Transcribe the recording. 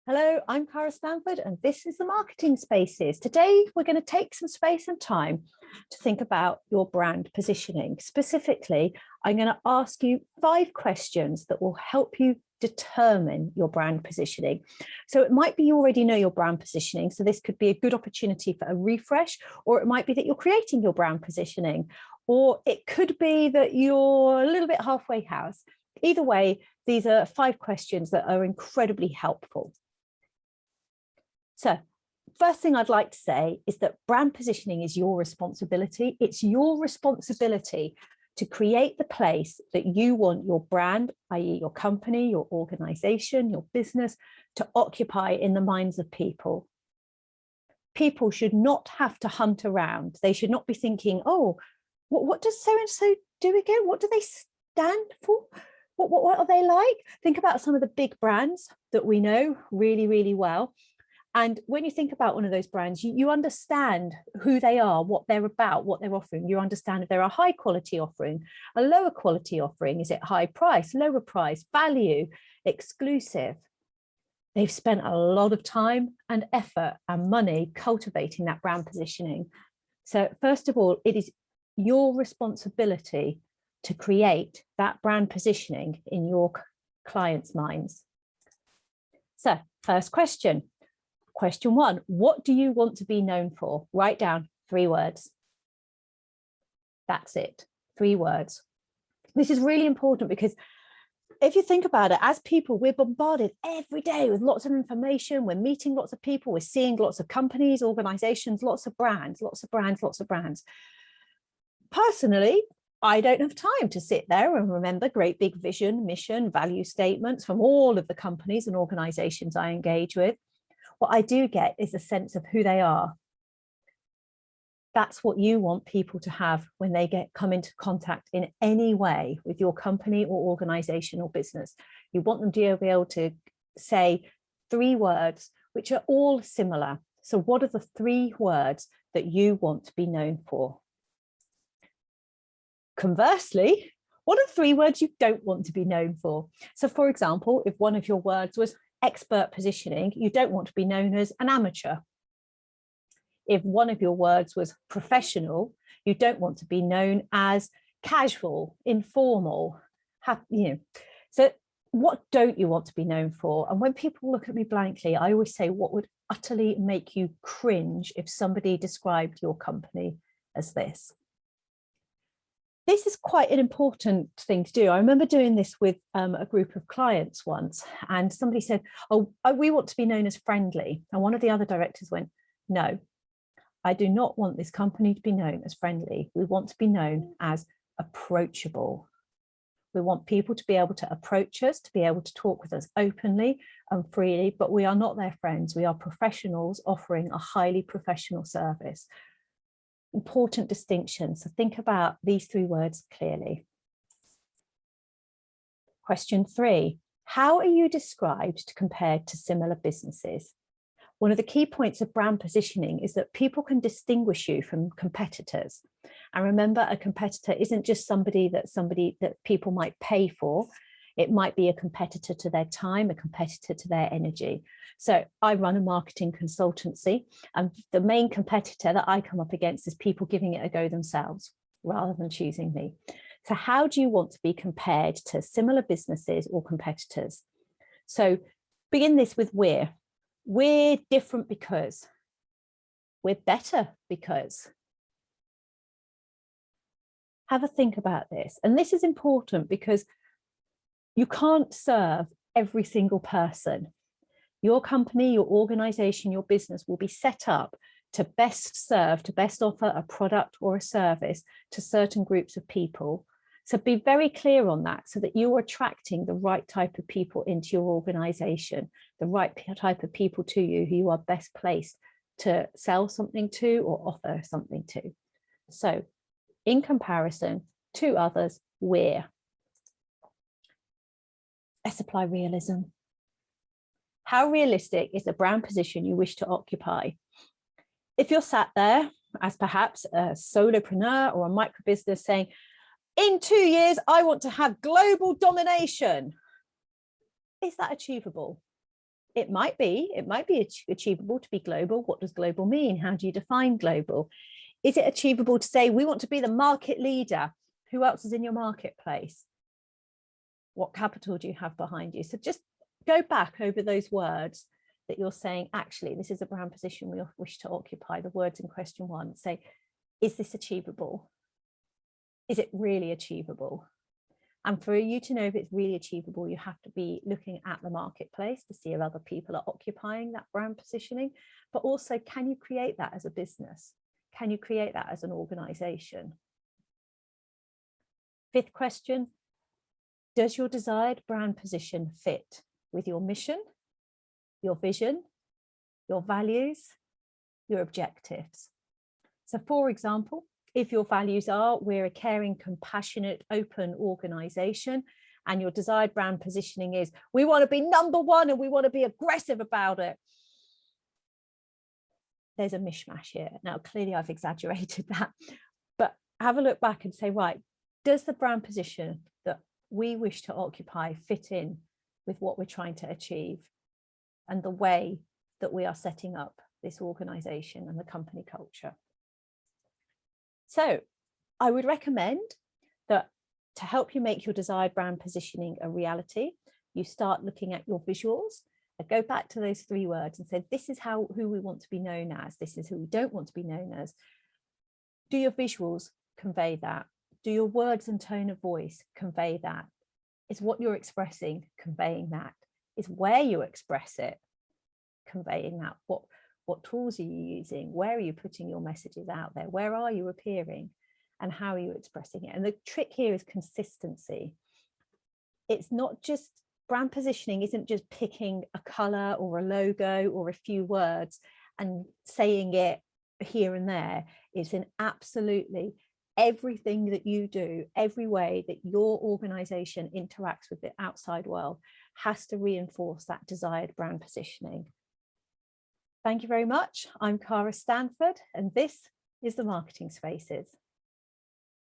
Hello, I'm Cara Stanford, and this is the Marketing Spaces. Today, we're going to take some space and time to think about your brand positioning. Specifically, I'm going to ask you 5 questions that will help you determine your brand positioning. So it might be you already know your brand positioning, so this could be a good opportunity for a refresh, or it might be that you're creating your brand positioning, or it could be that you're a little bit halfway house. Either way, these are 5 questions that are incredibly helpful. So first thing I'd like to say is that brand positioning is your responsibility. It's your responsibility to create the place that you want your brand, i.e. your company, your organization, your business, to occupy in the minds of people. People should not have to hunt around. They should not be thinking, oh, what does so-and-so do again? What do they stand for? What are they like? Think about some of the big brands that we know really, really well. And when you think about one of those brands, you understand who they are, what they're about, what they're offering. You understand if they're a high quality offering, a lower quality offering. Is it high price, lower price, value, exclusive? They've spent a lot of time and effort and money cultivating that brand positioning. So first of all, it is your responsibility to create that brand positioning in your clients' minds. So first question. Question 1, what do you want to be known for? Write down 3 words. That's it, 3 words. This is really important because if you think about it, as people, we're bombarded every day with lots of information. We're meeting lots of people. We're seeing lots of companies, organizations, lots of brands, lots of brands, lots of brands. Personally, I don't have time to sit there and remember great big vision, mission, value statements from all of the companies and organizations I engage with. What I do get is a sense of who they are. That's what you want people to have when they come into contact in any way with your company or organization or business. You want them to be able to say 3 words, which are all similar. So what are the 3 words that you want to be known for? Conversely, what are 3 words you don't want to be known for? So for example, if one of your words was expert positioning, you don't want to be known as an amateur. If one of your words was professional, you don't want to be known as casual, informal, So what don't you want to be known for? And when people look at me blankly, I always say, what would utterly make you cringe if somebody described your company as this? This is quite an important thing to do. I remember doing this with a group of clients once, and somebody said, oh, we want to be known as friendly. And one of the other directors went, no, I do not want this company to be known as friendly. We want to be known as approachable. We want people to be able to approach us, to be able to talk with us openly and freely, but we are not their friends. We are professionals offering a highly professional service. Important distinction. So think about these 3 words clearly. Question 3, how are you described compared to similar businesses? One of the key points of brand positioning is that people can distinguish you from competitors. And remember, a competitor isn't just somebody that people might pay for. It might be a competitor to their time, a competitor to their energy. So I run a marketing consultancy, and the main competitor that I come up against is people giving it a go themselves rather than choosing me. So how do you want to be compared to similar businesses or competitors? So begin this with we're. We're different because. We're better because. Have a think about this. And this is important because you can't serve every single person. Your company, your organization, your business will be set up to best serve, to best offer a product or a service to certain groups of people. So be very clear on that so that you're attracting the right type of people into your organization, the right type of people to you who you are best placed to sell something to or offer something to. So in comparison to others, we're. Let's apply realism. How realistic is the brand position you wish to occupy? If you're sat there as perhaps a solopreneur or a micro business saying, in 2 years, I want to have global domination. Is that achievable? It might be achievable to be global. What does global mean? How do you define global? Is it achievable to say we want to be the market leader? Who else is in your marketplace? What capital do you have behind you? So just go back over those words that you're saying, actually, this is a brand position we wish to occupy, the words in question one. Say, is this achievable? Is it really achievable? And for you to know if it's really achievable, you have to be looking at the marketplace to see if other people are occupying that brand positioning, but also, can you create that as a business? Can you create that as an organization? Fifth question, does your desired brand position fit with your mission, your vision, your values, your objectives? So for example, if your values are, we're a caring, compassionate, open organization, and your desired brand positioning is, we want to be number one and we want to be aggressive about it, there's a mishmash here. Now, clearly I've exaggerated that, but have a look back and say, right, does the brand position that we wish to occupy fit in with what we're trying to achieve and the way that we are setting up this organization and the company culture? So I would recommend that to help you make your desired brand positioning a reality, you start looking at your visuals and go back to those 3 words and say, this is who we want to be known as. This is who we don't want to be known as. Do your visuals convey that? Do your words and tone of voice convey that? Is what you're expressing conveying that? Is where you express it conveying that? What tools are you using? Where are you putting your messages out there? Where are you appearing? And how are you expressing it? And the trick here is consistency. It's not just, brand positioning isn't just picking a color or a logo or a few words and saying it here and there. It's in absolutely everything that you do, every way that your organization interacts with the outside world has to reinforce that desired brand positioning. Thank you very much. I'm Cara Stanford, and this is the Marketing Spaces.